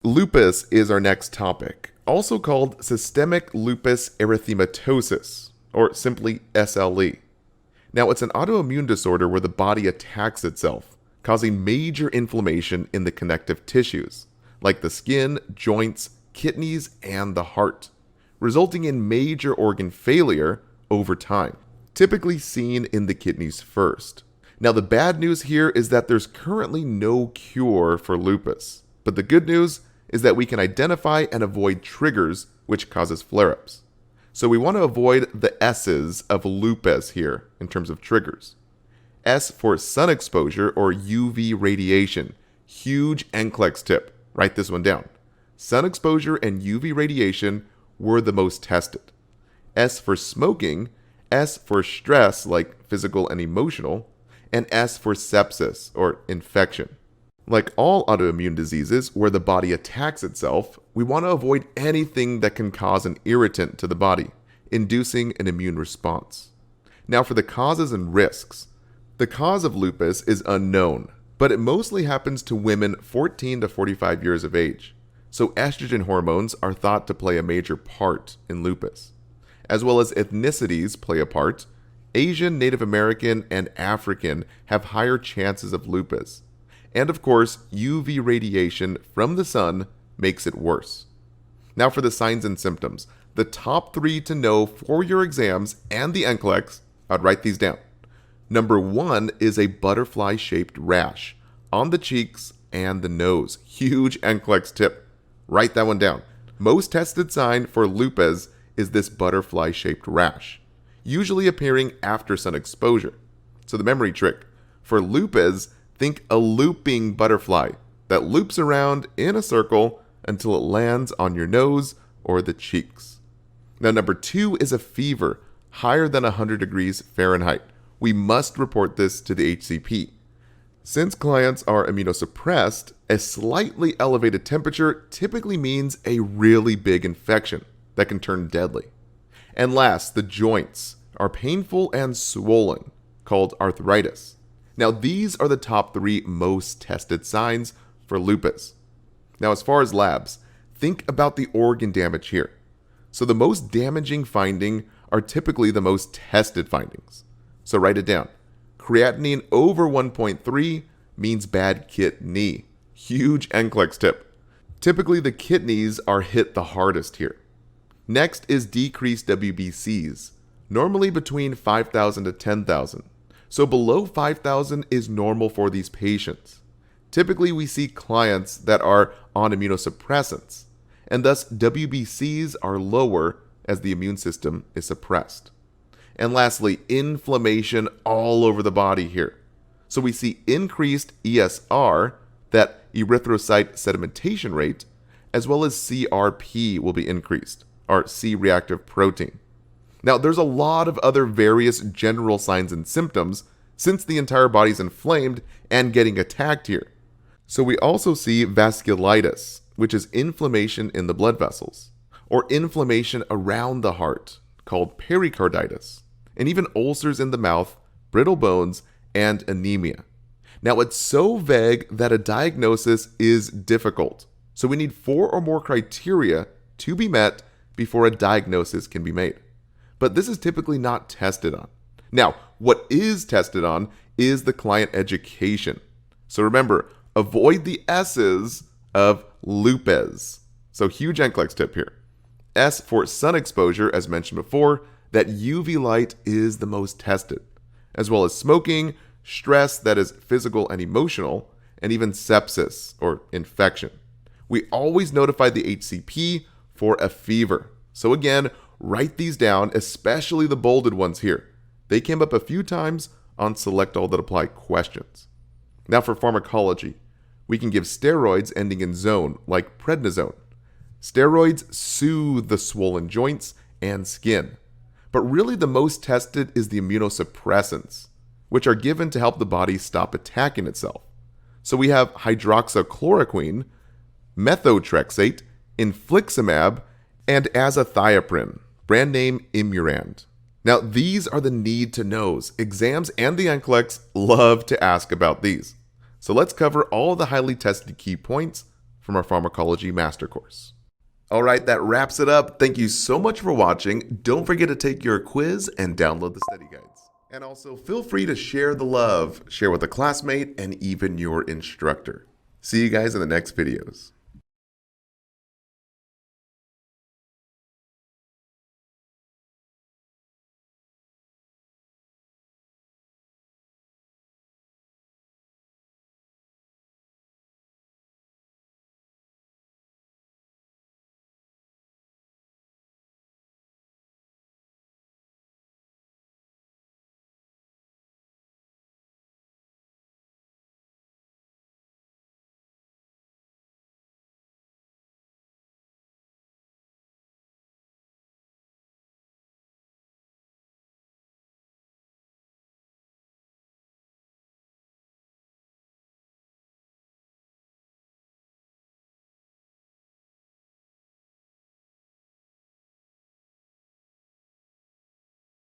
Lupus is our next topic, also called systemic lupus erythematosus, or simply SLE. Now, it's an autoimmune disorder where the body attacks itself, causing major inflammation in the connective tissues, like the skin, joints, kidneys, and the heart, resulting in major organ failure over time, typically seen in the kidneys first. Now, the bad news here is that there's currently no cure for lupus, but the good news is that we can identify and avoid triggers which causes flare-ups. So we want to avoid the S's of lupus here in terms of triggers. S for sun exposure or UV radiation. Huge NCLEX tip. Write this one down. Sun exposure and UV radiation were the most tested. S for smoking, S for stress like physical and emotional, and S for sepsis or infection. Like all autoimmune diseases where the body attacks itself, we want to avoid anything that can cause an irritant to the body, inducing an immune response. Now for the causes and risks. The cause of lupus is unknown, but it mostly happens to women 14 to 45 years of age. So estrogen hormones are thought to play a major part in lupus. As well as ethnicities play a part. Asian, Native American, and African have higher chances of lupus. And of course, UV radiation from the sun makes it worse. Now for the signs and symptoms. The top 3 to know for your exams and the NCLEX, I'd write these down. Number 1 is a butterfly-shaped rash on the cheeks and the nose. Huge NCLEX tip. Write that one down. Most tested sign for lupus is this butterfly-shaped rash, usually appearing after sun exposure. So the memory trick. For lupus, think a looping butterfly that loops around in a circle until it lands on your nose or the cheeks. Now, number 2 is a fever higher than 100 degrees Fahrenheit. We must report this to the HCP. Since clients are immunosuppressed, a slightly elevated temperature typically means a really big infection that can turn deadly. And last, the joints are painful and swollen, called arthritis. Now, these are the top 3 most tested signs for lupus. Now, as far as labs, think about the organ damage here. So the most damaging finding are typically the most tested findings. So write it down. Creatinine over 1.3 means bad kidney. Huge NCLEX tip. Typically, the kidneys are hit the hardest here. Next is decreased WBCs, normally between 5,000 to 10,000. So below 5,000 is normal for these patients. Typically, we see clients that are on immunosuppressants, and thus WBCs are lower as the immune system is suppressed. And lastly, inflammation all over the body here. So we see increased ESR, that erythrocyte sedimentation rate, as well as CRP will be increased, or C-reactive protein. Now, there's a lot of other various general signs and symptoms since the entire body's inflamed and getting attacked here. So we also see vasculitis, which is inflammation in the blood vessels, or inflammation around the heart, called pericarditis, and even ulcers in the mouth, brittle bones, and anemia. Now, it's so vague that a diagnosis is difficult. So we need 4 or more criteria to be met before a diagnosis can be made. But this is typically not tested on. Now, what is tested on is the client education. So remember, avoid the S's of lupus. So huge NCLEX tip here. S for sun exposure, as mentioned before, that UV light is the most tested, as well as smoking, stress that is physical and emotional, and even sepsis or infection. We always notify the HCP for a fever. So again, write these down, especially the bolded ones here. They came up a few times on Select All That Apply questions. Now for pharmacology, we can give steroids ending in zone, like prednisone. Steroids soothe the swollen joints and skin. But really the most tested is the immunosuppressants, which are given to help the body stop attacking itself. So we have hydroxychloroquine, methotrexate, infliximab, and azathioprine, brand name Immurand. Now, these are the need-to-knows. Exams and the NCLEX love to ask about these. So let's cover all the highly tested key points from our pharmacology master course. All right, that wraps it up. Thank you so much for watching. Don't forget to take your quiz and download the study guides. And also feel free to share the love, share with a classmate, and even your instructor. See you guys in the next videos.